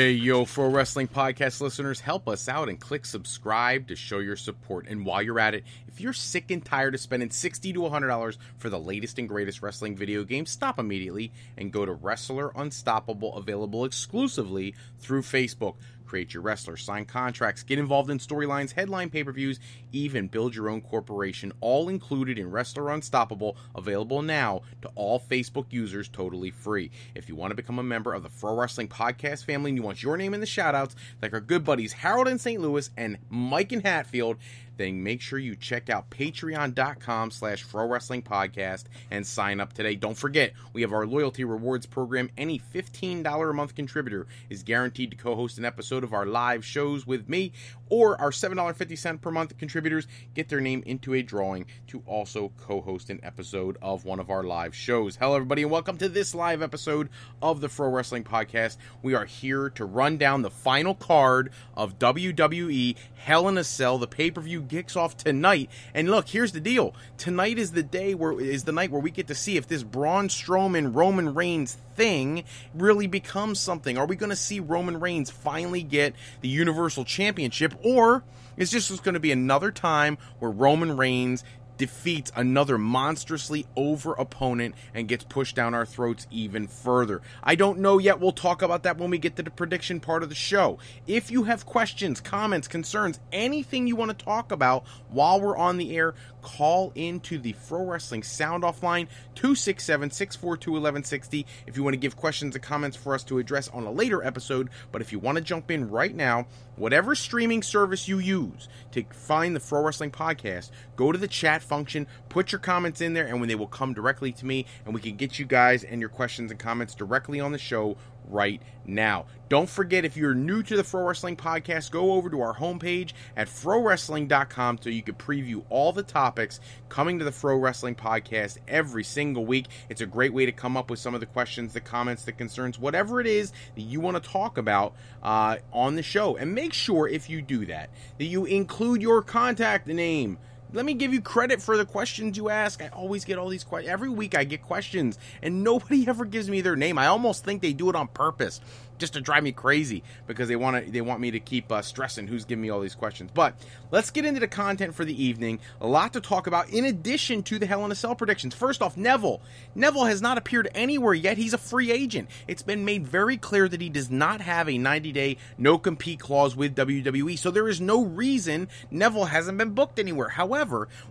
Hey, yo, Pro Wrestling Podcast listeners, help us out and click subscribe to show your support. And while you're at it, if you're sick and tired of spending $60 to $100 for the latest and greatest wrestling video games, stop immediately and go to Wrestler Unstoppable, available exclusively through Facebook. Create your wrestlers, sign contracts, get involved in storylines, headline pay-per-views, even build your own corporation, all included in Wrestler Unstoppable, available now to all Facebook users, totally free. If you want to become a member of the Pro Wrestling Podcast family and you want your name in the shoutouts, like our good buddies Harold in St. Louis and Mike in Hatfield, then make sure you check out patreon.com/ProWrestlingPodcast and sign up today. Don't forget, we have our loyalty rewards program. Any $15 a month contributor is guaranteed to co-host an episode of our live shows with me, or our $7.50 per month contributors get their name into a drawing to also co-host an episode of one of our live shows. Hello, everybody, and welcome to this live episode of the Pro Wrestling Podcast. We are here to run down the final card of WWE Hell in a Cell. The pay-per-view kicks off tonight, and look, here's the deal. Tonight is the night where we get to see if this Braun Strowman Roman Reigns thing really becomes something. Are we going to see Roman Reigns finally get the Universal Championship, or is this just going to be another time where Roman Reigns defeats another monstrously over opponent and gets pushed down our throats even further? I don't know yet. We'll talk about that when we get to the prediction part of the show. If you have questions, comments, concerns, anything you want to talk about while we're on the air, call into the Pro Wrestling Sound Off line, 267-642-1160, if you want to give questions and comments for us to address on a later episode. But if you want to jump in right now, whatever streaming service you use to find the Pro Wrestling Podcast, go to the chat function, put your comments in there, and when they will come directly to me, and we can get you guys and your questions and comments directly on the show right now. Don't forget, if you're new to the Pro Wrestling Podcast, go over to our homepage at ProWrestling.com so you can preview all the topics coming to the Pro Wrestling Podcast every single week. It's a great way to come up with some of the questions, the comments, the concerns, whatever it is that you want to talk about on the show. And make sure, if you do that you include your contact name. Let me give you credit for the questions you ask. I always get all these questions. Every week I get questions, and nobody ever gives me their name. I almost think they do it on purpose, just to drive me crazy, because they want me to keep stressing who's giving me all these questions. But let's get into the content for the evening. A lot to talk about in addition to the Hell in a Cell predictions. First off, Neville. Neville has not appeared anywhere yet. He's a free agent. It's been made very clear that he does not have a 90-day no-compete clause with WWE, so there is no reason Neville hasn't been booked anywhere. However,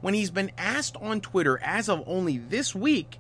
when he's been asked on Twitter as of only this week,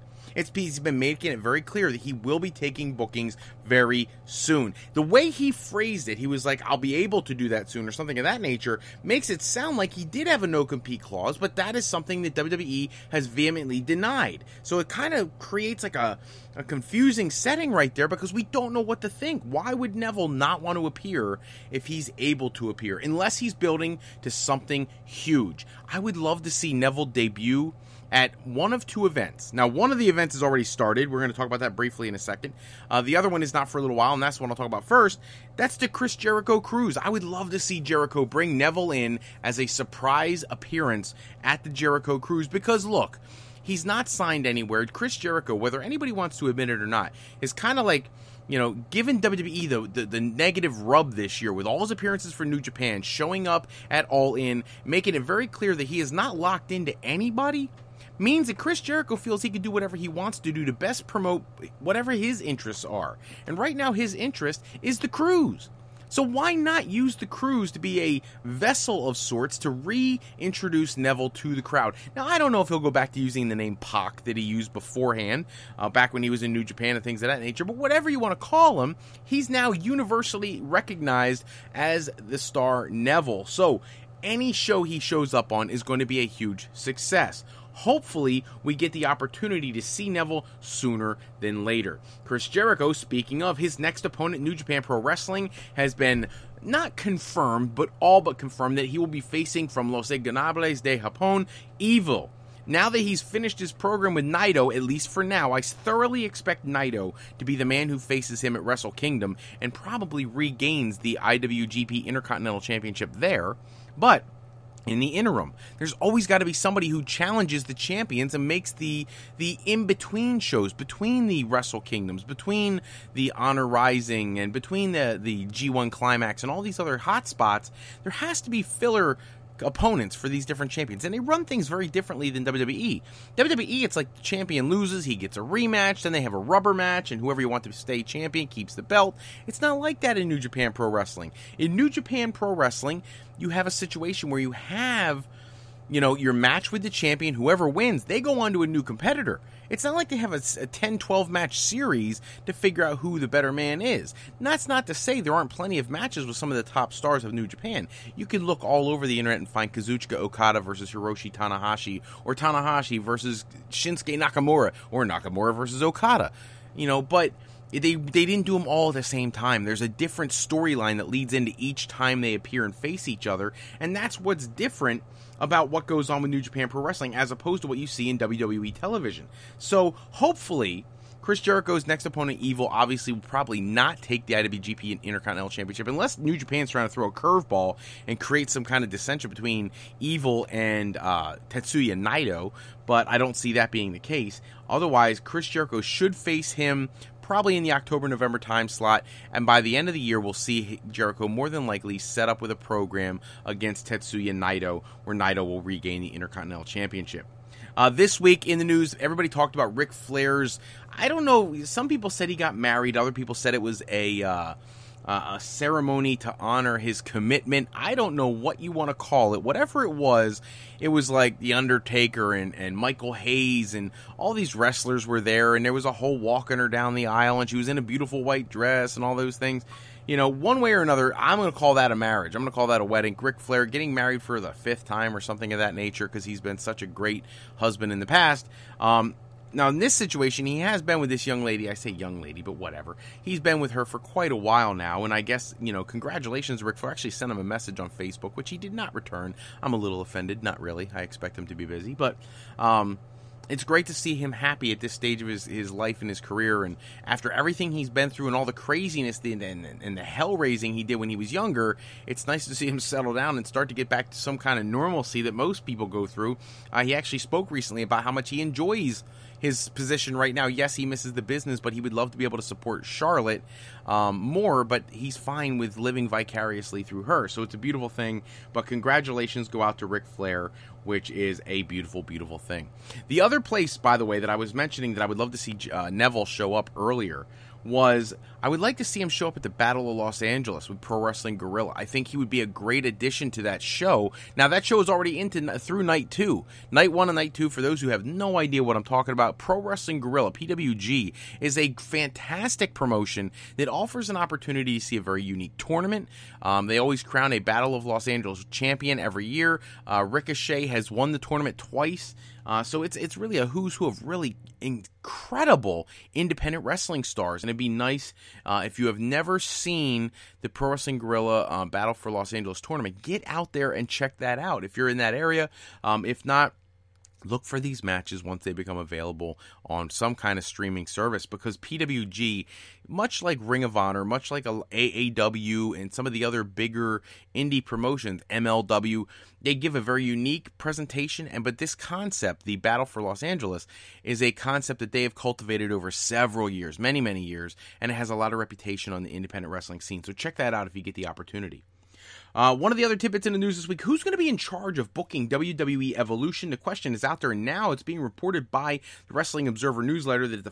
he's been making it very clear that he will be taking bookings very soon. The way he phrased it, he was like, I'll be able to do that soon, or something of that nature, makes it sound like he did have a no-compete clause, but that is something that WWE has vehemently denied. So it kind of creates like a confusing setting right there, because we don't know what to think. Why would Neville not want to appear if he's able to appear, unless he's building to something huge? I would love to see Neville debut at one of two events. Now, one of the events has already started. We're going to talk about that briefly in a second. The other one is not for a little while, and that's the one I'll talk about first. That's the Chris Jericho cruise. I would love to see Jericho bring Neville in as a surprise appearance at the Jericho cruise, because, look, he's not signed anywhere. Chris Jericho, whether anybody wants to admit it or not, is kind of like, given WWE the negative rub this year with all his appearances for New Japan, showing up at All In, making it very clear that he is not locked into anybody, means that Chris Jericho feels he can do whatever he wants to do to best promote whatever his interests are. And right now his interest is the cruise. So why not use the cruise to be a vessel of sorts to reintroduce Neville to the crowd? Now, I don't know if he'll go back to using the name Pac that he used beforehand, back when he was in New Japan and things of that nature, but whatever you want to call him, he's now universally recognized as the star Neville. So any show he shows up on is going to be a huge success. Hopefully, we get the opportunity to see Neville sooner than later. Chris Jericho, speaking of, his next opponent, New Japan Pro Wrestling, has been not confirmed, but all but confirmed that he will be facing from Los Ingobernables de Japón, Evil. Now that he's finished his program with Naito, at least for now, I thoroughly expect Naito to be the man who faces him at Wrestle Kingdom and probably regains the IWGP Intercontinental Championship there. But in the interim. There's always got to be somebody who challenges the champions and makes the in-between shows, between the Wrestle Kingdoms, between the Honor Rising, and between the G1 Climax and all these other hot spots. There has to be filler opponents for these different champions, and they run things very differently than WWE. WWE, it's like the champion loses, he gets a rematch, then they have a rubber match, and whoever you want to stay champion keeps the belt. It's not like that in New Japan Pro Wrestling. In New Japan Pro Wrestling, you have a situation where you have, your match with the champion. Whoever wins, they go on to a new competitor. It's not like they have a 10-12 match series to figure out who the better man is. And that's not to say there aren't plenty of matches with some of the top stars of New Japan. You can look all over the internet and find Kazuchika Okada versus Hiroshi Tanahashi, or Tanahashi versus Shinsuke Nakamura, or Nakamura versus Okada. But they didn't do them all at the same time. There's a different storyline that leads into each time they appear and face each other, and that's what's different about what goes on with New Japan Pro Wrestling as opposed to what you see in WWE television. So hopefully Chris Jericho's next opponent, Evil, obviously will probably not take the IWGP and Intercontinental Championship unless New Japan's trying to throw a curveball and create some kind of dissension between Evil and Tetsuya Naito, but I don't see that being the case. Otherwise, Chris Jericho should face him probably in the October-November time slot, and by the end of the year, we'll see Jericho more than likely set up with a program against Tetsuya Naito, where Naito will regain the Intercontinental Championship. This week in the news, everybody talked about Ric Flair's, I don't know, some people said he got married, other people said it was a ceremony to honor his commitment. I don't know what you want to call it. Whatever it was like The Undertaker and Michael Hayes and all these wrestlers were there, and there was a whole walking her down the aisle, and she was in a beautiful white dress and all those things. One way or another, I'm going to call that a marriage. I'm going to call that a wedding. Ric Flair getting married for the 5th time or something of that nature because he's been such a great husband in the past. Now, in this situation, he has been with this young lady. I say young lady, but whatever. He's been with her for quite a while now, and I guess, congratulations, Ric Flair. I actually sent him a message on Facebook, which he did not return. I'm a little offended. Not really. I expect him to be busy, but it's great to see him happy at this stage of his life and his career, and after everything he's been through and all the craziness and the hell-raising he did when he was younger, it's nice to see him settle down and start to get back to some kind of normalcy that most people go through. He actually spoke recently about how much he enjoys his position right now. Yes, he misses the business, but he would love to be able to support Charlotte more, but he's fine with living vicariously through her. So it's a beautiful thing, but congratulations go out to Ric Flair, which is a beautiful, beautiful thing. The other place, by the way, that I was mentioning that I would love to see Neville show up earlier was I would like to see him show up at the Battle of Los Angeles with Pro Wrestling Guerrilla. I think he would be a great addition to that show. Now, that show is already through Night 2. Night 1 and Night 2, for those who have no idea what I'm talking about, Pro Wrestling Guerrilla, PWG, is a fantastic promotion that offers an opportunity to see a very unique tournament. They always crown a Battle of Los Angeles champion every year. Ricochet has won the tournament twice. So it's really a who's who of really incredible independent wrestling stars, and it'd be nice if you have never seen the Pro Wrestling Guerrilla Battle for Los Angeles tournament, get out there and check that out if you're in that area. If not, look for these matches once they become available on some kind of streaming service, because PWG, much like Ring of Honor, much like AAW and some of the other bigger indie promotions, MLW, they give a very unique presentation. But this concept, the Battle for Los Angeles, is a concept that they have cultivated over several years, many, many years, and it has a lot of reputation on the independent wrestling scene. So check that out if you get the opportunity. One of the other tidbits in the news this week, who's going to be in charge of booking WWE Evolution? The question is out there now. It's being reported by the Wrestling Observer newsletter that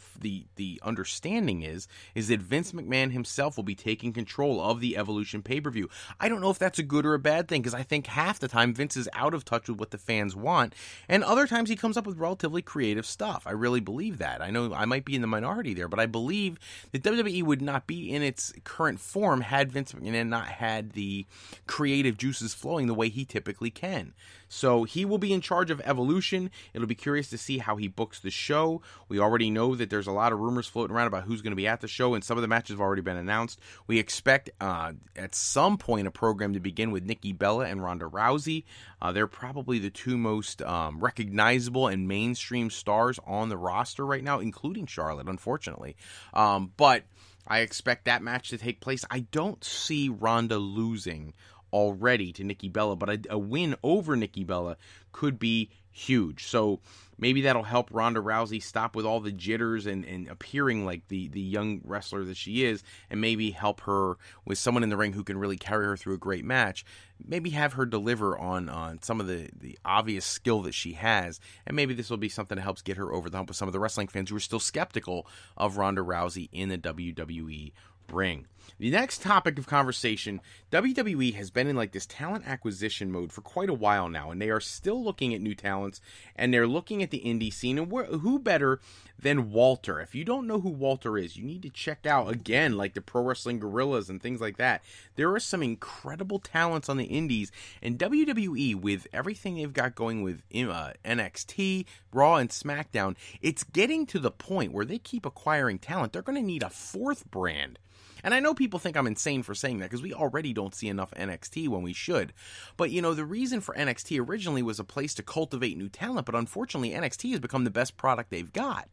the understanding is that Vince McMahon himself will be taking control of the Evolution pay-per-view. I don't know if that's a good or a bad thing, because I think half the time Vince is out of touch with what the fans want, and other times he comes up with relatively creative stuff. I really believe that. I know I might be in the minority there, but I believe that WWE would not be in its current form had Vince McMahon not had the creative juices flowing the way he typically can. So he will be in charge of Evolution. It'll be curious to see how he books the show. We already know that there's a lot of rumors floating around about who's going to be at the show, and some of the matches have already been announced. We expect at some point a program to begin with Nikki Bella and Ronda Rousey. They're probably the two most recognizable and mainstream stars on the roster right now, including Charlotte, unfortunately. But I expect that match to take place. I don't see Ronda losing already to Nikki Bella, but a win over Nikki Bella could be huge. So maybe that'll help Ronda Rousey stop with all the jitters and appearing like the young wrestler that she is, and maybe help her with someone in the ring who can really carry her through a great match. Maybe have her deliver on some of the obvious skill that she has, and maybe this will be something that helps get her over the hump with some of the wrestling fans who are still skeptical of Ronda Rousey in the WWE ring. The next topic of conversation, WWE has been in like this talent acquisition mode for quite a while now, and they are still looking at new talents, and they're looking at the indie scene, and who better than Walter? If you don't know who Walter is, you need to check out, again, like the Pro Wrestling Guerrillas and things like that. There are some incredible talents on the indies, and WWE, with everything they've got going with NXT, Raw, and SmackDown, it's getting to the point where they keep acquiring talent. They're going to need a fourth brand. And I know people think I'm insane for saying that because we already don't see enough NXT when we should. But, you know, the reason for NXT originally was a place to cultivate new talent, but unfortunately NXT has become the best product they've got.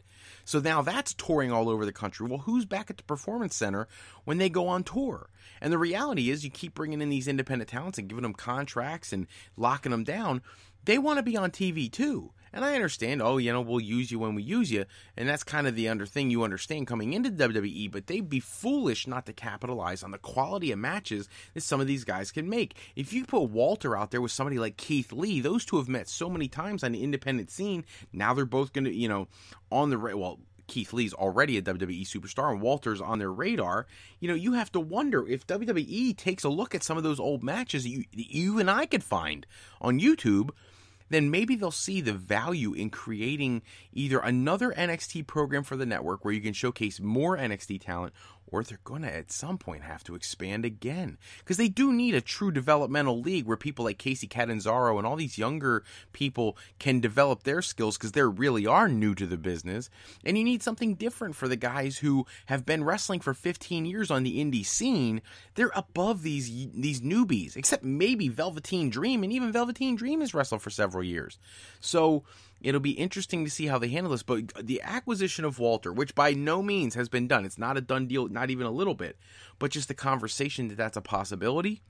So now that's touring all over the country. Well, who's back at the Performance Center when they go on tour? And the reality is you keep bringing in these independent talents and giving them contracts and locking them down. They want to be on TV too. And I understand, we'll use you when we use you, and that's kind of the thing you understand coming into WWE, but they'd be foolish not to capitalize on the quality of matches that some of these guys can make. If you put Walter out there with somebody like Keith Lee, those two have met so many times on the independent scene, now they're both going to, on the Keith Lee's already a WWE superstar and Walter's on their radar. You have to wonder if WWE takes a look at some of those old matches that you and I could find on YouTube, then maybe they'll see the value in creating either another NXT program for the network where you can showcase more NXT talent, or they're going to at some point have to expand again. Because they do need a true developmental league where people like Casey Catanzaro and all these younger people can develop their skills because they really are new to the business. And you need something different for the guys who have been wrestling for 15 years on the indie scene. They're above these newbies, except maybe Velveteen Dream, and even Velveteen Dream has wrestled for several years. So it'll be interesting to see how they handle this, but the acquisition of Walter, which by no means has been done, it's not a done deal, not even a little bit, but just the conversation that that's a possibility,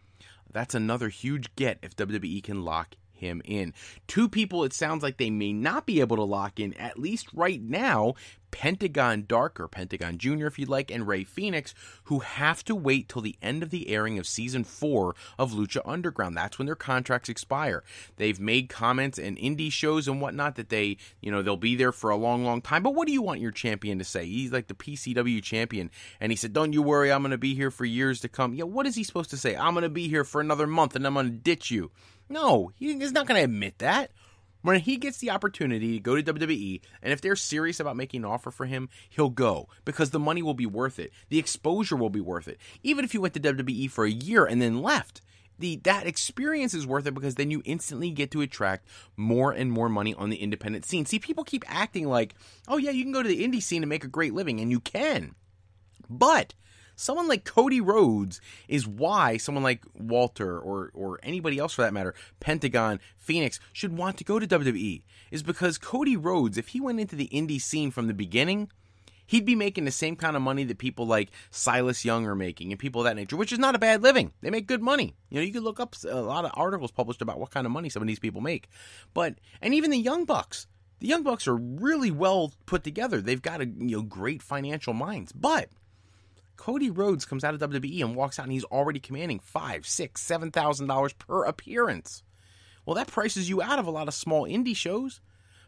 that's another huge get if WWE can lock him in. Two people it sounds like they may not be able to lock in, at least right now, Pentagon Dark, or Pentagon Jr. if you'd like, and Rey Fenix, who have to wait till the end of the airing of Season 4 of Lucha Underground. That's when their contracts expire. They've made comments in indie shows and whatnot that they'll be there for a long, long time. But what do you want your champion to say? He's like the PCW champion, and he said, don't you worry, I'm going to be here for years to come. Yeah, what is he supposed to say? I'm going to be here for another month, and I'm going to ditch you. No, he's not going to admit that. When he gets the opportunity to go to WWE, and if they're serious about making an offer for him, he'll go, because the money will be worth it. The exposure will be worth it. Even if you went to WWE for a year and then left, that experience is worth it, because then you instantly get to attract more and more money on the independent scene. See, people keep acting like, oh yeah, you can go to the indie scene and make a great living, and you can. But someone like Cody Rhodes is why someone like Walter or anybody else for that matter, Pentagon, Phoenix, should want to go to WWE, is because Cody Rhodes, if he went into the indie scene from the beginning, he'd be making the same kind of money that people like Silas Young are making and people of that nature, which is not a bad living. They make good money. You could look up a lot of articles published about what kind of money some of these people make. And even the Young Bucks. The Young Bucks are really well put together. They've got great financial minds. But Cody Rhodes comes out of WWE and walks out and he's already commanding $5,000, $6,000, $7,000 per appearance. Well, that prices you out of a lot of small indie shows,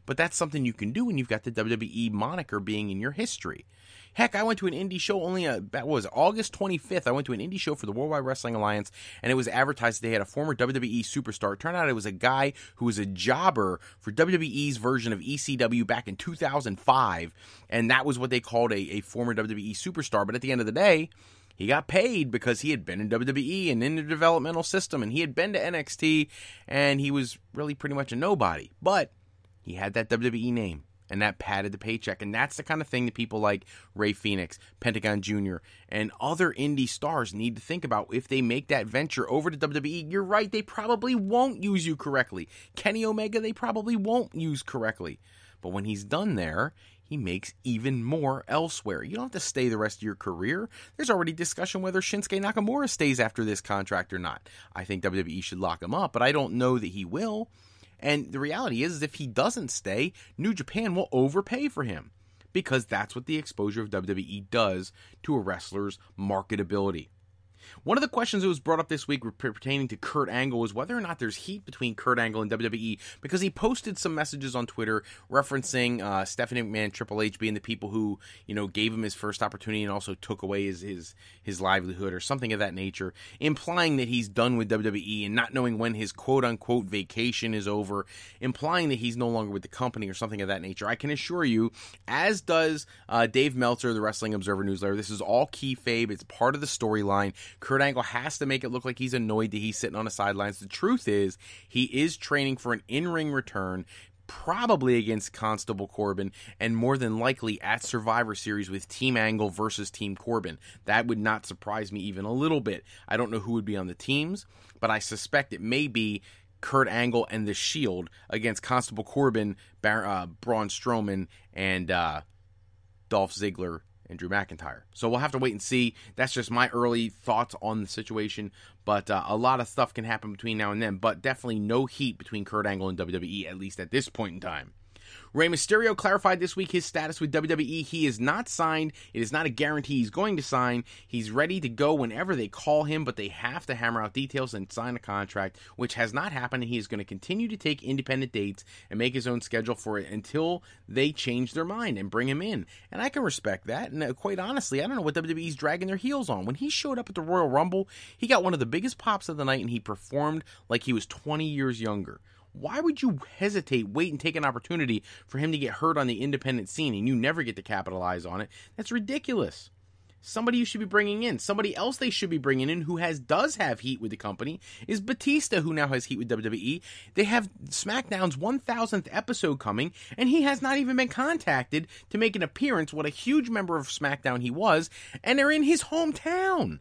but that's something you can do when you've got the WWE moniker being in your history. Heck, I went to an indie show August 25th. I went to an indie show for the Worldwide Wrestling Alliance, and it was advertised that they had a former WWE superstar. It turned out it was a guy who was a jobber for WWE's version of ECW back in 2005, and that was what they called a former WWE superstar. But at the end of the day, he got paid because he had been in WWE and in the developmental system, and he had been to NXT, and he was really pretty much a nobody. But he had that WWE name, and that padded the paycheck. And that's the kind of thing that people like Rey Fenix, Pentagon Jr., and other indie stars need to think about if they make that venture over to WWE. You're right, they probably won't use you correctly. Kenny Omega, they probably won't use correctly. But when he's done there, he makes even more elsewhere. You don't have to stay the rest of your career. There's already discussion whether Shinsuke Nakamura stays after this contract or not. I think WWE should lock him up, but I don't know that he will. And the reality is if he doesn't stay, New Japan will overpay for him, because that's what the exposure of WWE does to a wrestler's marketability. One of the questions that was brought up this week pertaining to Kurt Angle was whether or not there's heat between Kurt Angle and WWE, because he posted some messages on Twitter referencing Stephanie McMahon, Triple H being the people who, gave him his first opportunity and also took away his livelihood or something of that nature, implying that he's done with WWE and not knowing when his quote-unquote vacation is over, implying that he's no longer with the company or something of that nature. I can assure you, as does Dave Meltzer, the Wrestling Observer newsletter, this is all kayfabe. It's part of the storyline. Kurt Angle has to make it look like he's annoyed that he's sitting on the sidelines. The truth is, he is training for an in-ring return, probably against Constable Corbin, and more than likely at Survivor Series with Team Angle versus Team Corbin. That would not surprise me even a little bit. I don't know who would be on the teams, but I suspect it may be Kurt Angle and The Shield against Constable Corbin, Braun Strowman, and Dolph Ziggler and Drew McIntyre. So we'll have to wait and see. That's just my early thoughts on the situation, but a lot of stuff can happen between now and then, but definitely no heat between Kurt Angle and WWE, at least at this point in time. Rey Mysterio clarified this week his status with WWE. He is not signed. It is not a guarantee he's going to sign. He's ready to go whenever they call him, but they have to hammer out details and sign a contract, which has not happened, and he is going to continue to take independent dates and make his own schedule for it until they change their mind and bring him in. And I can respect that, and quite honestly, I don't know what WWE's dragging their heels on. When he showed up at the Royal Rumble, he got one of the biggest pops of the night, and he performed like he was 20 years younger. Why would you hesitate, wait, and take an opportunity for him to get hurt on the independent scene and you never get to capitalize on it? That's ridiculous. Somebody you should be bringing in, somebody else they should be bringing in who does have heat with the company is Batista, who now has heat with WWE. They have SmackDown's 1000th episode coming, and he has not even been contacted to make an appearance. What a huge member of SmackDown he was, and they're in his hometown.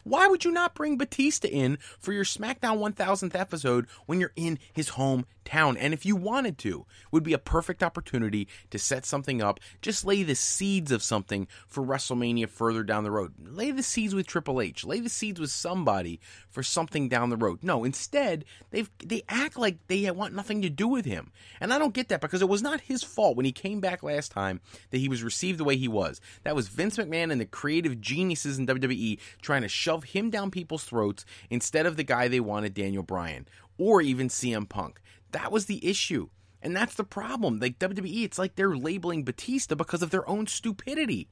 Why would you not bring Batista in for your SmackDown 1000th episode when you're in his hometown? And if you wanted to, it would be a perfect opportunity to set something up. Just lay the seeds of something for WrestleMania further down the road. Lay the seeds with Triple H. Lay the seeds with somebody for something down the road. No, instead, they act like they want nothing to do with him. And I don't get that, because it was not his fault when he came back last time that he was received the way he was. That was Vince McMahon and the creative geniuses in WWE trying to shove him down people's throats instead of the guy they wanted, Daniel Bryan, or even CM Punk. That was the issue. And that's the problem. Like WWE, it's like they're labeling Batista because of their own stupidity.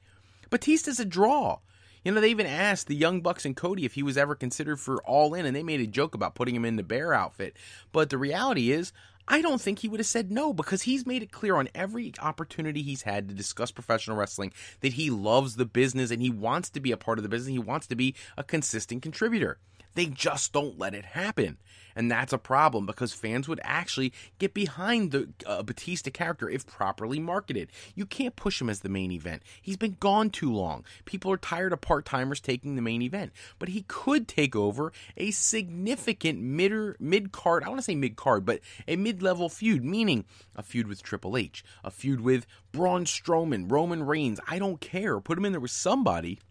Batista's a draw. They even asked the Young Bucks and Cody if he was ever considered for All In, and they made a joke about putting him in the bear outfit. But the reality is, I don't think he would have said no, because he's made it clear on every opportunity he's had to discuss professional wrestling that he loves the business and he wants to be a part of the business. He wants to be a consistent contributor. They just don't let it happen. And that's a problem, because fans would actually get behind the Batista character if properly marketed. You can't push him as the main event. He's been gone too long. People are tired of part-timers taking the main event. But he could take over a significant mid-card, I want to say mid-card, but a mid-level feud, meaning a feud with Triple H, a feud with Braun Strowman, Roman Reigns. I don't care. Put him in there with somebody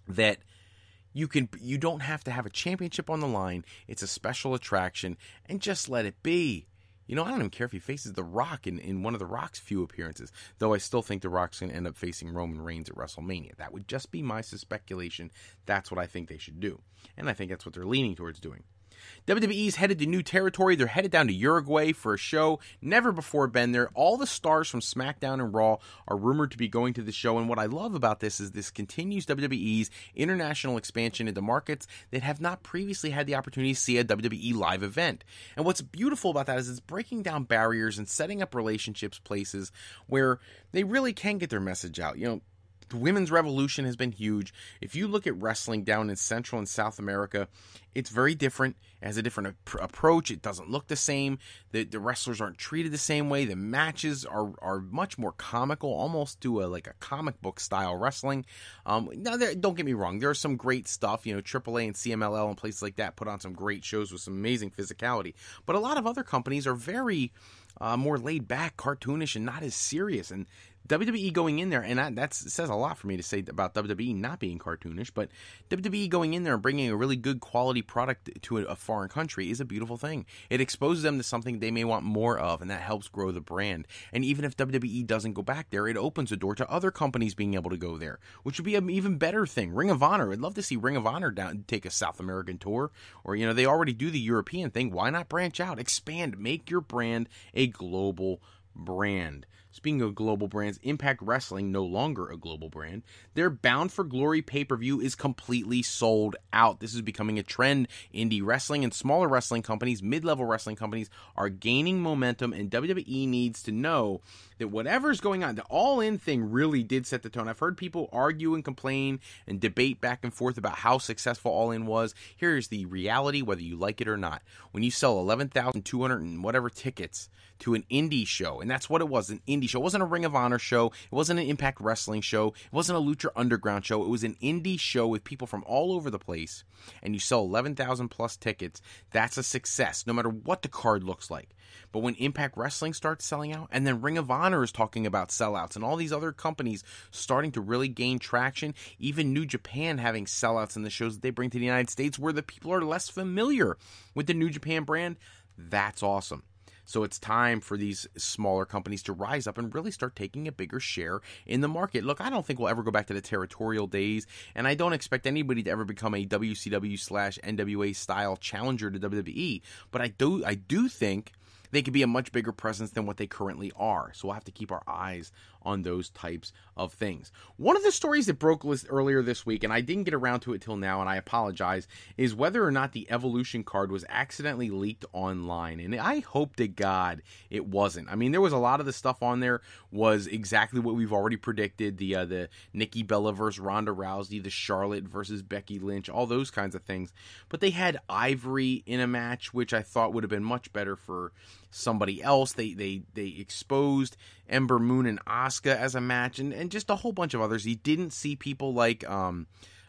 that you don't have to have a championship on the line. It's a special attraction, and just let it be. I don't even care if he faces The Rock in one of The Rock's few appearances, though I still think The Rock's going to end up facing Roman Reigns at WrestleMania. That would just be my speculation. That's what I think they should do, and I think that's what they're leaning towards doing. WWE's headed to new territory. They're headed down to Uruguay for a show. Never before been there. All the stars from SmackDown and Raw are rumored to be going to the show, and what I love about this is this continues WWE's international expansion into markets that have not previously had the opportunity to see a WWE live event. And what's beautiful about that is it's breaking down barriers and setting up relationships, places where they really can get their message out. The women's revolution has been huge. If you look at wrestling down in Central and South America, it's very different. It has a different approach. It doesn't look the same. The wrestlers aren't treated the same way. The matches are much more comical, almost to a comic book style wrestling. Now, don't get me wrong. There are some great stuff. AAA and CMLL and places like that put on some great shows with some amazing physicality. But a lot of other companies are very more laid back, cartoonish, and not as serious. And WWE going in there, and that says a lot for me to say about WWE not being cartoonish, but WWE going in there and bringing a really good quality product to a foreign country is a beautiful thing. It exposes them to something they may want more of, and that helps grow the brand. And even if WWE doesn't go back there, it opens a door to other companies being able to go there, which would be an even better thing. Ring of Honor, I'd love to see Ring of Honor take a South American tour, or, they already do the European thing. Why not branch out, expand, make your brand a global brand? Speaking of global brands, Impact Wrestling, no longer a global brand, their Bound for Glory pay-per-view is completely sold out. This is becoming a trend. Indie wrestling and smaller wrestling companies, mid-level wrestling companies, are gaining momentum, and WWE needs to know that whatever's going on, the All-In thing really did set the tone. I've heard people argue and complain and debate back and forth about how successful All-In was. Here's the reality, whether you like it or not. When you sell 11,200 and whatever tickets to an indie show, and that's what it was, an indie show. It wasn't a Ring of Honor show. It wasn't an Impact Wrestling show. It wasn't a Lucha Underground show. It was an indie show with people from all over the place, and you sell 11,000 plus tickets. That's a success, no matter what the card looks like. But when Impact Wrestling starts selling out, and then Ring of Honor is talking about sellouts, and all these other companies starting to really gain traction, even New Japan having sellouts in the shows that they bring to the United States where the people are less familiar with the New Japan brand, that's awesome. So it's time for these smaller companies to rise up and really start taking a bigger share in the market. Look, I don't think we'll ever go back to the territorial days, and I don't expect anybody to ever become a WCW/NWA style challenger to WWE, but I do think they could be a much bigger presence than what they currently are. So we'll have to keep our eyes on those types of things. One of the stories that broke earlier this week, and I didn't get around to it till now, and I apologize, is whether or not the Evolution card was accidentally leaked online. And I hope to God it wasn't. I mean, there was a lot of the stuff on there was exactly what we've already predicted. The Nikki Bella versus Ronda Rousey, the Charlotte versus Becky Lynch, all those kinds of things. But they had Ivory in a match, which I thought would have been much better for somebody else. They exposed Ember Moon and Asuka as a match, and just a whole bunch of others. You didn't see people like you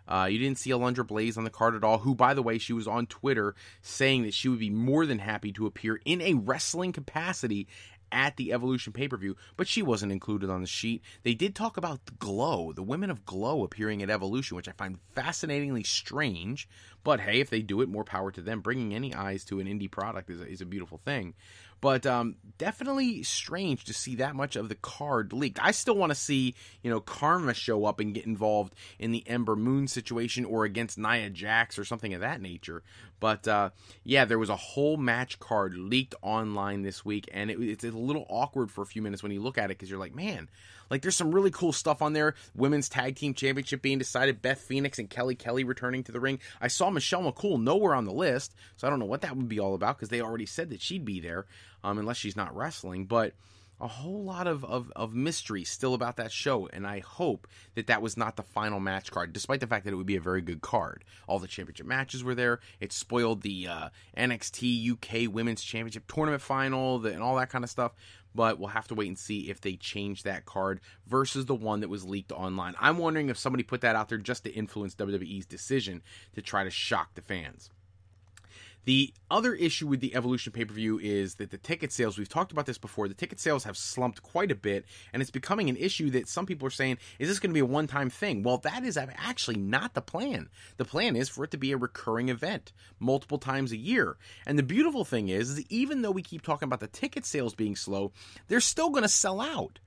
didn't see Alundra Blaze on the card at all, who, by the way, she was on Twitter saying that she would be more than happy to appear in a wrestling capacity at the Evolution pay-per-view, but she wasn't included on the sheet. They did talk about Glow, the women of Glow appearing at Evolution, which I find fascinatingly strange, but hey, if they do it, more power to them. Bringing any eyes to an indie product is a beautiful thing. But definitely strange to see that much of the card leaked. I still want to see, Karma show up and get involved in the Ember Moon situation or against Nia Jax or something of that nature. But yeah, there was a whole match card leaked online this week, and it's a little awkward for a few minutes when you look at it because you're like, man, like there's some really cool stuff on there. Women's Tag Team Championship being decided, Beth Phoenix and Kelly Kelly returning to the ring. I saw Michelle McCool nowhere on the list, so I don't know what that would be all about because they already said that she'd be there. Unless she's not wrestling, but a whole lot of mystery still about that show, and I hope that was not the final match card, despite the fact that it would be a very good card. All the championship matches were there. It spoiled the NXT UK Women's Championship Tournament final and all that kind of stuff, but we'll have to wait and see if they change that card versus the one that was leaked online. I'm wondering if somebody put that out there just to influence WWE's decision to try to shock the fans. The other issue with the Evolution pay-per-view is that the ticket sales, we've talked about this before, the ticket sales have slumped quite a bit, and it's becoming an issue that some people are saying, is this going to be a one-time thing? Well, that is actually not the plan. The plan is for it to be a recurring event, multiple times a year. And the beautiful thing is even though we keep talking about the ticket sales being slow, they're still going to sell out.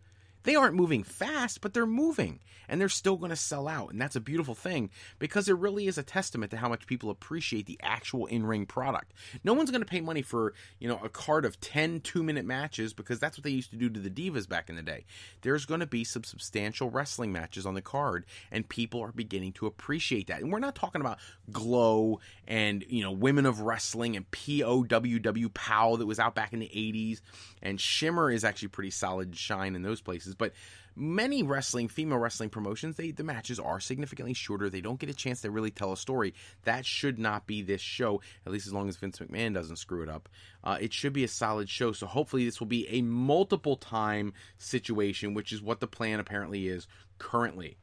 They aren't moving fast, but they're moving, and they're still going to sell out, and that's a beautiful thing because it really is a testament to how much people appreciate the actual in-ring product. No one's going to pay money for, a card of 10 2-minute matches because that's what they used to do to the Divas back in the day. There's going to be some substantial wrestling matches on the card, and people are beginning to appreciate that. And we're not talking about Glow and, Women of Wrestling and POWW POW that was out back in the 80s, and Shimmer is actually pretty solid shine in those places. But many female wrestling promotions, the matches are significantly shorter. They don't get a chance to really tell a story. That should not be this show, at least as long as Vince McMahon doesn't screw it up. It should be a solid show, so hopefully this will be a multiple time situation, which is what the plan apparently is currently.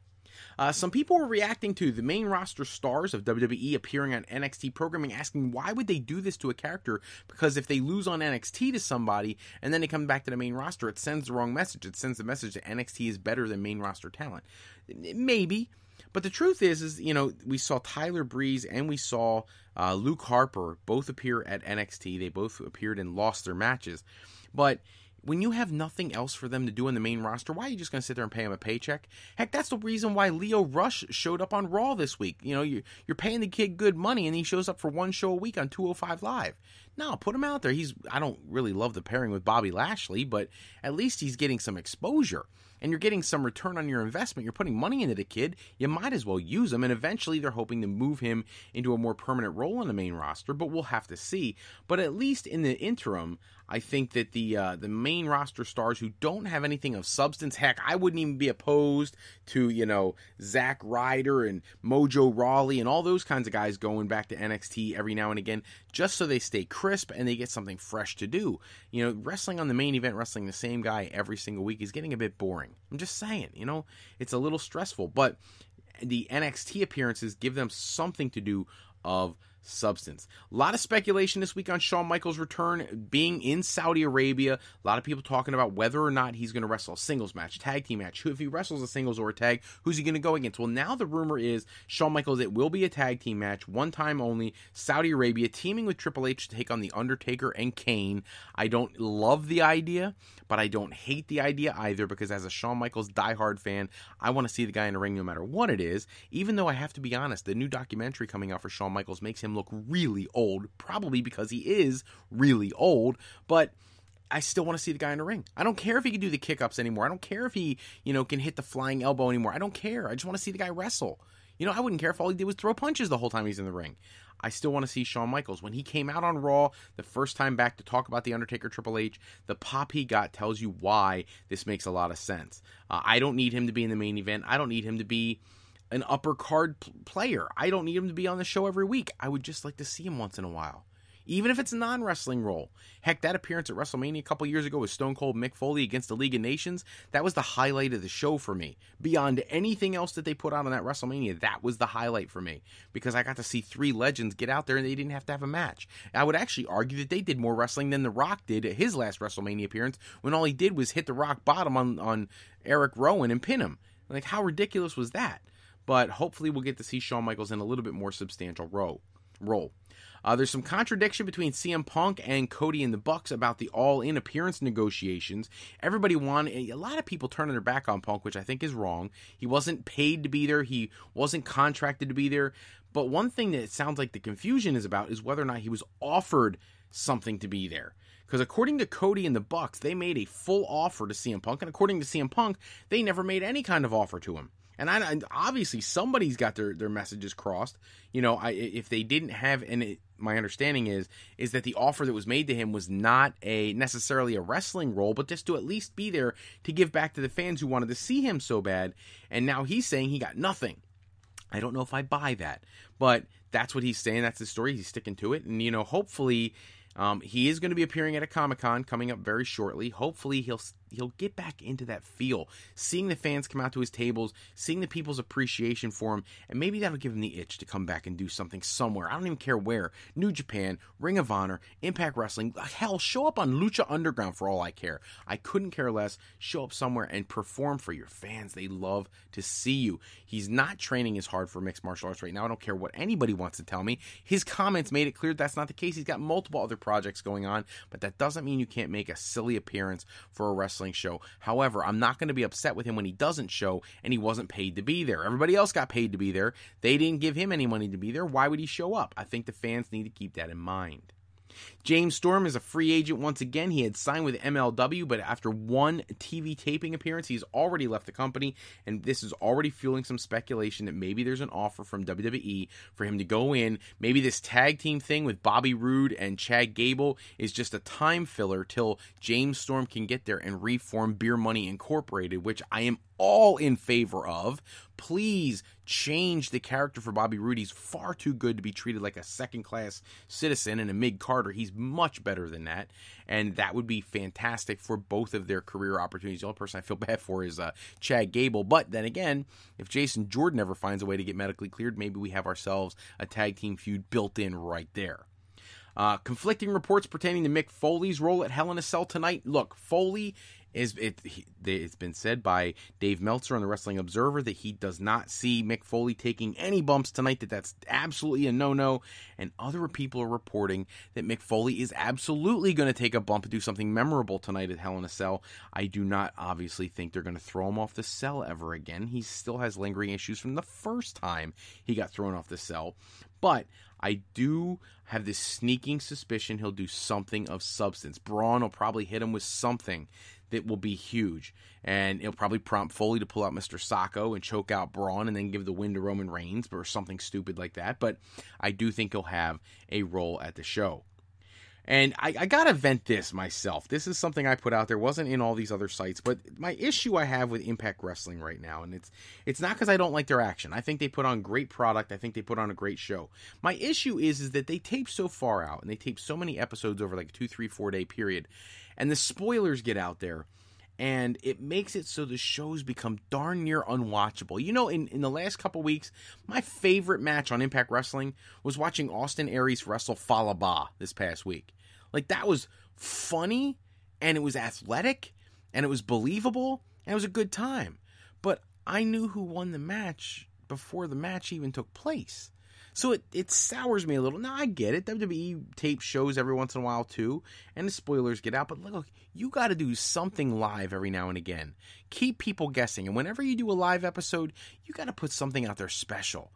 Some people were reacting to the main roster stars of WWE appearing on NXT programming, asking why would they do this to a character, because if they lose on NXT to somebody and then they come back to the main roster, it sends the wrong message. It sends the message that NXT is better than main roster talent. Maybe. But the truth is, we saw Tyler Breeze and we saw Luke Harper both appear at NXT. They both appeared and lost their matches. But when you have nothing else for them to do in the main roster, why are you just going to sit there and pay them a paycheck? Heck, that's the reason why Leo Rush showed up on Raw this week. You're paying the kid good money, and he shows up for one show a week on 205 Live. No, put him out there. I don't really love the pairing with Bobby Lashley, but at least he's getting some exposure. And you're getting some return on your investment. You're putting money into the kid. You might as well use him. And eventually they're hoping to move him into a more permanent role on the main roster, but we'll have to see. But at least in the interim, I think that the main roster stars who don't have anything of substance, heck, I wouldn't even be opposed to, Zack Ryder and Mojo Rawley and all those kinds of guys going back to NXT every now and again, just so they stay crisp and they get something fresh to do. Wrestling on the main event, wrestling the same guy every single week is getting a bit boring. I'm just saying, it's a little stressful, but the NXT appearances give them something to do of substance. A lot of speculation this week on Shawn Michaels' return being in Saudi Arabia. A lot of people talking about whether or not he's going to wrestle a singles match, tag team match. If he wrestles a singles or a tag, who's he going to go against? Well, now the rumor is Shawn Michaels, it will be a tag team match, one time only, Saudi Arabia, teaming with Triple H to take on The Undertaker and Kane. I don't love the idea, but I don't hate the idea either, because as a Shawn Michaels diehard fan, I want to see the guy in the ring no matter what it is, even though I have to be honest, the new documentary coming out for Shawn Michaels makes him look really old, probably because he is really old, but I still want to see the guy in the ring. I don't care if he can do the kick-ups anymore. I don't care if he, can hit the flying elbow anymore. I don't care. I just want to see the guy wrestle. I wouldn't care if all he did was throw punches the whole time he's in the ring. I still want to see Shawn Michaels. When he came out on Raw the first time back to talk about The Undertaker, Triple H, the pop he got tells you why this makes a lot of sense. I don't need him to be in the main event. I don't need him to be an upper card player. I don't need him to be on the show every week. I would just like to see him once in a while, even if it's a non-wrestling role. Heck, that appearance at WrestleMania a couple years ago with Stone Cold Mick Foley against the League of Nations, that was the highlight of the show for me. Beyond anything else that they put out on that WrestleMania, that was the highlight for me, because I got to see three legends get out there and they didn't have to have a match. I would actually argue that they did more wrestling than The Rock did at his last WrestleMania appearance, when all he did was hit the Rock bottom on Eric Rowan and pin him. Like, how ridiculous was that? But hopefully we'll get to see Shawn Michaels in a little bit more substantial role. There's some contradiction between CM Punk and Cody and the Bucks about the All-In appearance negotiations. A lot of people turning their back on Punk, which I think is wrong. He wasn't paid to be there. He wasn't contracted to be there. But one thing that it sounds like the confusion is about is whether or not he was offered something to be there. Because according to Cody and the Bucks, they made a full offer to CM Punk. And according to CM Punk, they never made any kind of offer to him. And obviously somebody's got their messages crossed. If they didn't have, my understanding is that the offer that was made to him was not necessarily a wrestling role, but just to at least be there to give back to the fans who wanted to see him so bad. And now he's saying he got nothing. I don't know if I buy that, but that's what he's saying. That's the story. He's sticking to it. And, hopefully he is going to be appearing at a Comic-Con coming up very shortly. Hopefully he'll get back into that feel, seeing the fans come out to his tables, seeing the people's appreciation for him, and maybe that'll give him the itch to come back and do something somewhere. I don't even care where. New Japan, Ring of Honor, Impact Wrestling, hell, show up on Lucha Underground for all I care. I couldn't care less. Show up somewhere and perform for your fans. They love to see you. He's not training as hard for mixed martial arts right now. I don't care what anybody wants to tell me. His comments made it clear that's not the case. He's got multiple other projects going on, but that doesn't mean you can't make a silly appearance for a wrestling show. However, I'm not going to be upset with him when he doesn't show and he wasn't paid to be there. Everybody else got paid to be there. They didn't give him any money to be there. Why would he show up? I think the fans need to keep that in mind. James Storm is a free agent once again. He had signed with MLW, but after one TV taping appearance, he's already left the company, and this is already fueling some speculation that maybe there's an offer from WWE for him to go in. Maybe this tag team thing with Bobby Roode and Chad Gable is just a time filler till James Storm can get there and reform Beer Money Incorporated, which I am all in favor of. Please change the character for Bobby Roode. He's far too good to be treated like a second-class citizen and a mid-carder. He's much better than that, and that would be fantastic for both of their career opportunities. The only person I feel bad for is Chad Gable, but then again, if Jason Jordan ever finds a way to get medically cleared, maybe we have ourselves a tag team feud built in right there. Conflicting reports pertaining to Mick Foley's role at Hell in a Cell tonight. Look, Foley it's been said by Dave Meltzer on the Wrestling Observer that he does not see Mick Foley taking any bumps tonight, that's absolutely a no-no. And other people are reporting that Mick Foley is absolutely going to take a bump and do something memorable tonight at Hell in a Cell. I do not obviously think they're going to throw him off the cell ever again. He still has lingering issues from the first time he got thrown off the cell. But I do have this sneaking suspicion he'll do something of substance. Braun will probably hit him with something that will be huge. And it'll probably prompt Foley to pull out Mr. Sacco and choke out Braun and then give the win to Roman Reigns or something stupid like that. But I do think he'll have a role at the show. And I got to vent this myself. This is something I put out there. Wasn't in all these other sites. But my issue I have with Impact Wrestling right now, and it's not because I don't like their action. I think they put on great product. I think they put on a great show. My issue is that they tape so far out, and they tape so many episodes over like a 2, 3, 4 day period. And the spoilers get out there. And it makes it so the shows become darn near unwatchable. You know, in the last couple weeks, my favorite match on Impact Wrestling was watching Austin Aries wrestle Falaba this past week. Like, that was funny, and it was athletic, and it was believable, and it was a good time. But I knew who won the match before the match even took place. So it sours me a little. Now, I get it. WWE tape shows every once in a while, too, and the spoilers get out. But look, you got to do something live every now and again. Keep people guessing. And whenever you do a live episode, you got to put something out there special.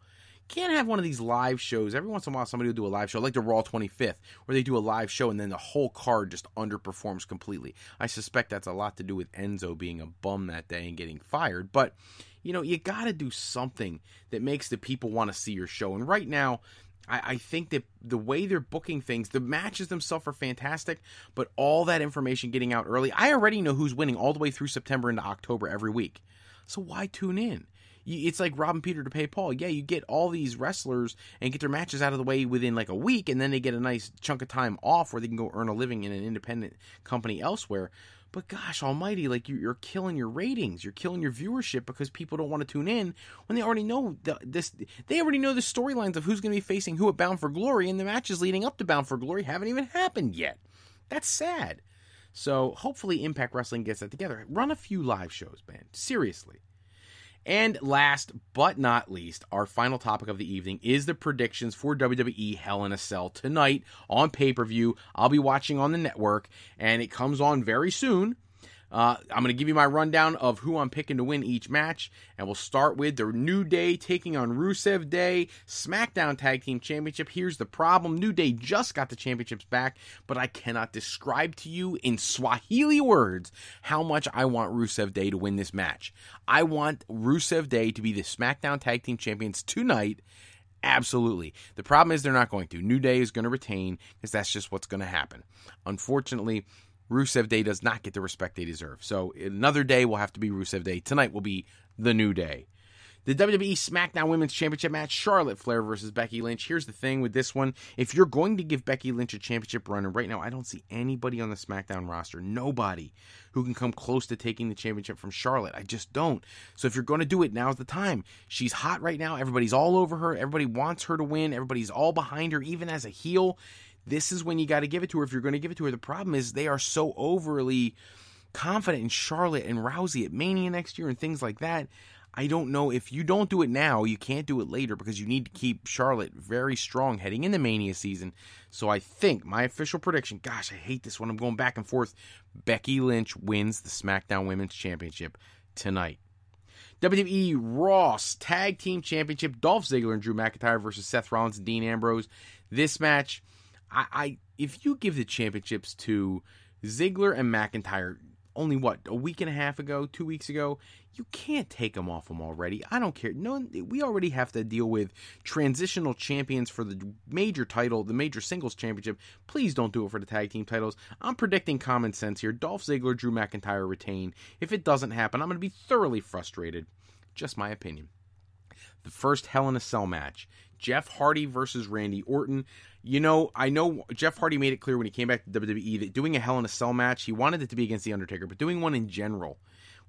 Can't have one of these live shows. Every once in a while, somebody will do a live show, like the Raw 25th, where they do a live show and then the whole card just underperforms completely. I suspect that's a lot to do with Enzo being a bum that day and getting fired. But, you know, you got to do something that makes the people want to see your show. And right now, I think that the way they're booking things, the matches themselves are fantastic, but all that information getting out early, I already know who's winning all the way through September into October every week. So why tune in? It's like robbing Peter to pay Paul. Yeah, you get all these wrestlers and get their matches out of the way within like a week, and then they get a nice chunk of time off where they can go earn a living in an independent company elsewhere. But gosh almighty, like you're killing your ratings. You're killing your viewership because people don't want to tune in when they already know this. They already know the storylines of who's going to be facing who at Bound for Glory, and the matches leading up to Bound for Glory haven't even happened yet. That's sad. So hopefully Impact Wrestling gets that together. Run a few live shows, man. Seriously. And last but not least, our final topic of the evening is the predictions for WWE Hell in a Cell tonight on pay-per-view. I'll be watching on the network, and it comes on very soon. I'm going to give you my rundown of who I'm picking to win each match, and we'll start with the New Day taking on Rusev Day, SmackDown Tag Team Championship. Here's the problem. New Day just got the championships back, but I cannot describe to you in Swahili words how much I want Rusev Day to win this match. I want Rusev Day to be the SmackDown Tag Team Champions tonight. Absolutely. The problem is they're not going to. New Day is going to retain because that's just what's going to happen. Unfortunately, Rusev Day does not get the respect they deserve. So another day will have to be Rusev Day. Tonight will be the New Day. The WWE SmackDown Women's Championship match, Charlotte Flair versus Becky Lynch. Here's the thing with this one. If you're going to give Becky Lynch a championship run, and right now I don't see anybody on the SmackDown roster, nobody who can come close to taking the championship from Charlotte. I just don't. So if you're going to do it, now's the time. She's hot right now. Everybody's all over her. Everybody wants her to win. Everybody's all behind her, even as a heel. This is when you got to give it to her if you're going to give it to her. The problem is they are so overly confident in Charlotte and Rousey at Mania next year and things like that. I don't know. If you don't do it now, you can't do it later because you need to keep Charlotte very strong heading into Mania season. So I think my official prediction, gosh, I hate this one. I'm going back and forth. Becky Lynch wins the SmackDown Women's Championship tonight. WWE Ross Tag Team Championship, Dolph Ziggler and Drew McIntyre versus Seth Rollins and Dean Ambrose. This match, if you give the championships to Ziggler and McIntyre, only what, a week and a half ago, 2 weeks ago. You can't take him off him already. I don't care. No, we already have to deal with transitional champions for the major title, the major singles championship. Please don't do it for the tag team titles. I'm predicting common sense here. Dolph Ziggler, Drew McIntyre retain. If it doesn't happen, I'm going to be thoroughly frustrated. Just my opinion. The first Hell in a Cell match. Jeff Hardy versus Randy Orton. You know, I know Jeff Hardy made it clear when he came back to WWE that doing a Hell in a Cell match, he wanted it to be against The Undertaker, but doing one in general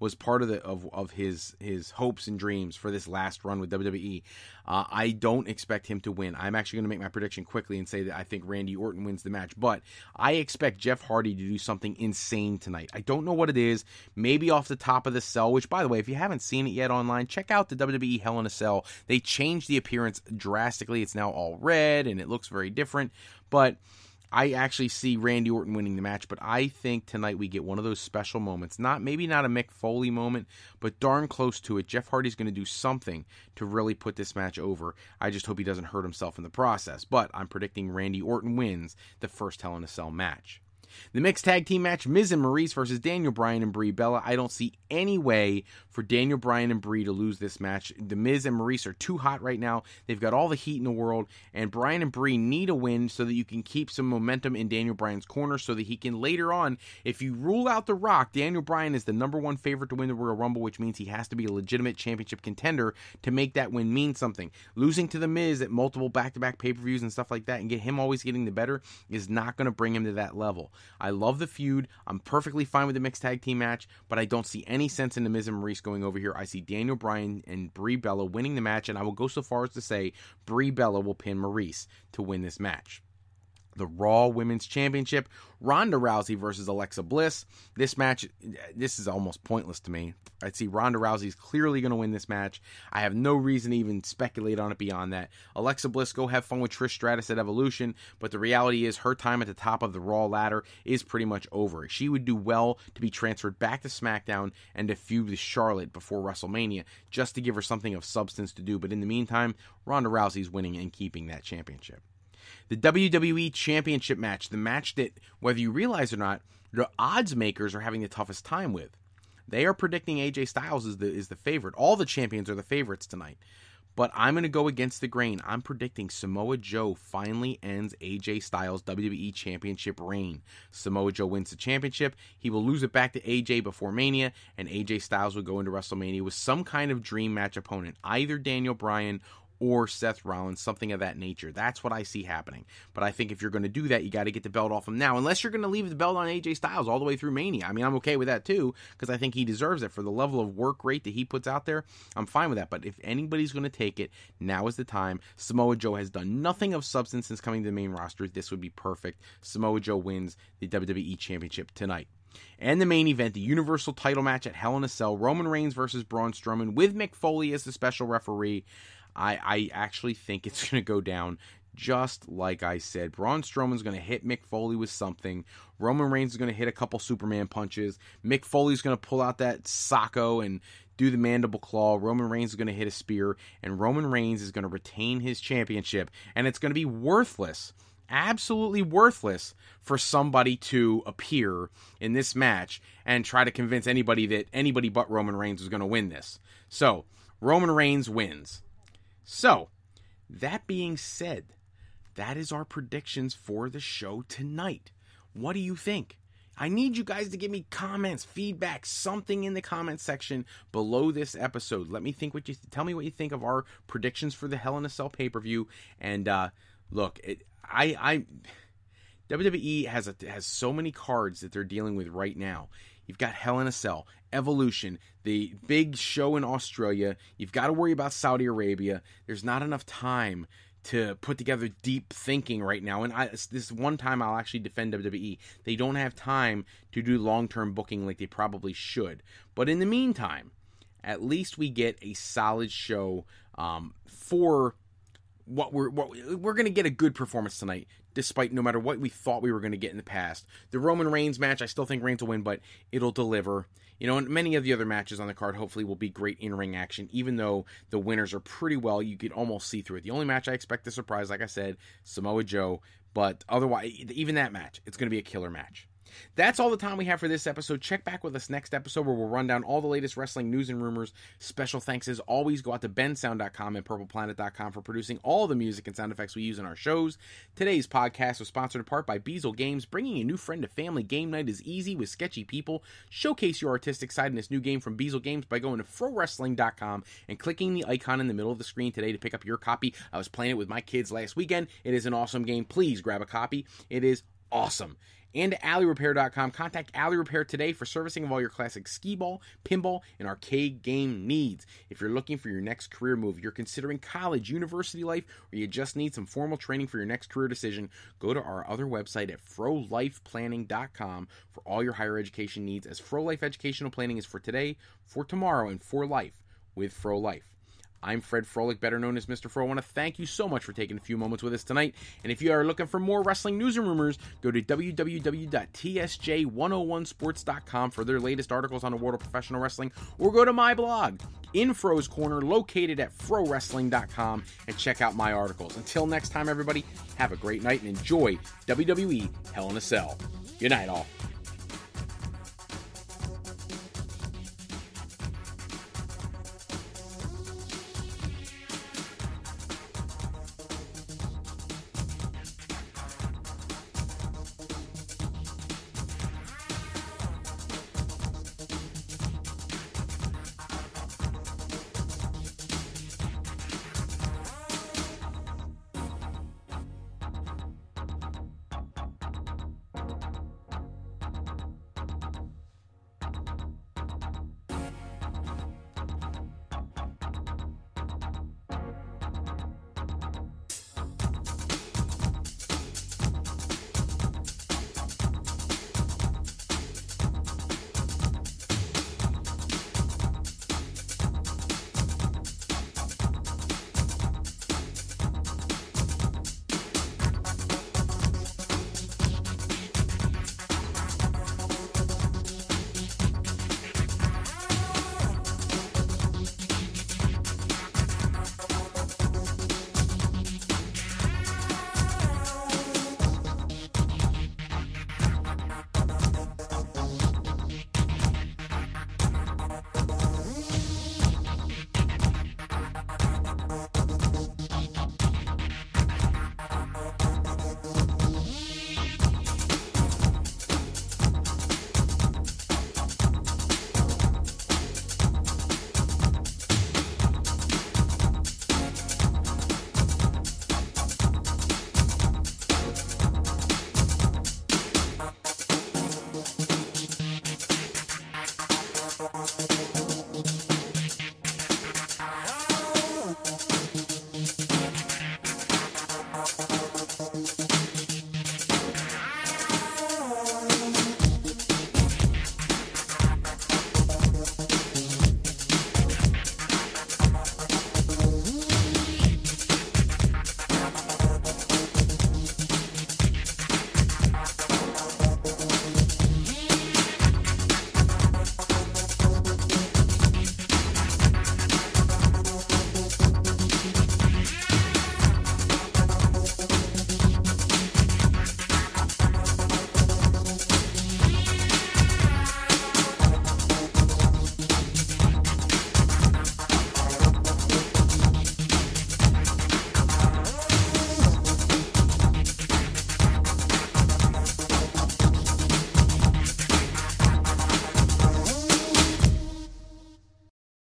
was part of his hopes and dreams for this last run with WWE. I don't expect him to win. I'm actually going to make my prediction quickly and say that I think Randy Orton wins the match, but I expect Jeff Hardy to do something insane tonight. I don't know what it is. Maybe off the top of the cell, which, by the way, if you haven't seen it yet online, check out the WWE Hell in a Cell. They changed the appearance drastically. It's now all red, and it looks very different, but I actually see Randy Orton winning the match, but I think tonight we get one of those special moments. Maybe not a Mick Foley moment, but darn close to it. Jeff Hardy's going to do something to really put this match over. I just hope he doesn't hurt himself in the process. But I'm predicting Randy Orton wins the first Hell in a Cell match. The mixed tag team match, Miz and Maurice versus Daniel Bryan and Brie Bella. I don't see any way for Daniel Bryan and Brie to lose this match. The Miz and Maurice are too hot right now. They've got all the heat in the world, and Bryan and Brie need a win so that you can keep some momentum in Daniel Bryan's corner so that he can later on, if you rule out The Rock, Daniel Bryan is the #1 favorite to win the Royal Rumble, which means he has to be a legitimate championship contender to make that win mean something. Losing to The Miz at multiple back-to-back pay-per-views and stuff like that and get him always getting the better is not going to bring him to that level. I love the feud. I'm perfectly fine with the mixed tag team match, but I don't see any sense in the Miz and Maurice going over here. I see Daniel Bryan and Brie Bella winning the match, and I will go so far as to say Brie Bella will pin Maurice to win this match. The Raw Women's Championship, Ronda Rousey versus Alexa Bliss. This match, this is almost pointless to me. I see Ronda Rousey's clearly going to win this match. I have no reason to even speculate on it beyond that. Alexa Bliss, go have fun with Trish Stratus at Evolution, but the reality is her time at the top of the Raw ladder is pretty much over. She would do well to be transferred back to SmackDown and to feud with Charlotte before WrestleMania, just to give her something of substance to do. But in the meantime, Ronda Rousey's winning and keeping that championship. The WWE Championship match, the match that, whether you realize or not, the odds makers are having the toughest time with. They are predicting AJ Styles is the favorite. All the champions are the favorites tonight. But I'm going to go against the grain. I'm predicting Samoa Joe finally ends AJ Styles' WWE Championship reign. Samoa Joe wins the championship. He will lose it back to AJ before Mania, and AJ Styles will go into WrestleMania with some kind of dream match opponent, either Daniel Bryan or Seth Rollins, something of that nature. That's what I see happening. But I think if you're going to do that, you got to get the belt off him now, unless you're going to leave the belt on AJ Styles all the way through Mania. I mean, I'm okay with that too, because I think he deserves it for the level of work rate that he puts out there. I'm fine with that. But if anybody's going to take it, now is the time. Samoa Joe has done nothing of substance since coming to the main roster. This would be perfect. Samoa Joe wins the WWE Championship tonight. And the main event, the Universal title match at Hell in a Cell, Roman Reigns versus Braun Strowman with Mick Foley as the special referee. I actually think it's going to go down just like I said. Braun Strowman's going to hit Mick Foley with something. Roman Reigns is going to hit a couple Superman punches. Mick Foley's going to pull out that Socko and do the mandible claw. Roman Reigns is going to hit a spear. And Roman Reigns is going to retain his championship. And it's going to be worthless, absolutely worthless, for somebody to appear in this match and try to convince anybody that anybody but Roman Reigns is going to win this. So, Roman Reigns wins. So, that being said, that is our predictions for the show tonight. What do you think? I need you guys to give me comments, feedback, something in the comment section below this episode. Let me think tell me what you think of our predictions for the Hell in a Cell pay-per-view. And look, WWE has so many cards that they're dealing with right now. You've got Hell in a Cell, Evolution, the big show in Australia. You've got to worry about Saudi Arabia. There's not enough time to put together deep thinking right now. And this one time I'll actually defend WWE. They don't have time to do long-term booking like they probably should. But in the meantime, at least we get a solid show for what we're going to get a good performance tonight, despite no matter what we thought we were going to get in the past. The Roman Reigns match, I still think Reigns will win, but it'll deliver. You know, and many of the other matches on the card hopefully will be great in-ring action, even though the winners are pretty well, you could almost see through it. The only match I expect to surprise, like I said, Samoa Joe, but otherwise, even that match, it's going to be a killer match. That's all the time we have for this episode. Check back with us next episode where we'll run down all the latest wrestling news and rumors. Special thanks as always go out to bensound.com and purpleplanet.com for producing all the music and sound effects we use in our shows. Today's podcast was sponsored in part by Beazle Games. Bringing a new friend to family game night is easy with sketchy people. Showcase your artistic side in this new game from Beazle Games by going to frowrestling.com and clicking the icon in the middle of the screen today to pick up your copy. I was playing it with my kids last weekend. It is an awesome game. Please grab a copy. It is awesome. And alleyrepair.com. Contact Alley Repair today for servicing of all your classic skee-ball, pinball, and arcade game needs. If you're looking for your next career move, you're considering college, university life, or you just need some formal training for your next career decision, go to our other website at frolifeplanning.com for all your higher education needs, as Fro Life educational planning is for today, for tomorrow, and for life with Fro Life. I'm Fred Froelich, better known as Mr. Fro. I want to thank you so much for taking a few moments with us tonight. And if you are looking for more wrestling news and rumors, go to www.tsj101sports.com for their latest articles on the world of professional wrestling, or go to my blog, In Fro's Corner, located at frowrestling.com, and check out my articles. Until next time, everybody, have a great night and enjoy WWE Hell in a Cell. Good night, all.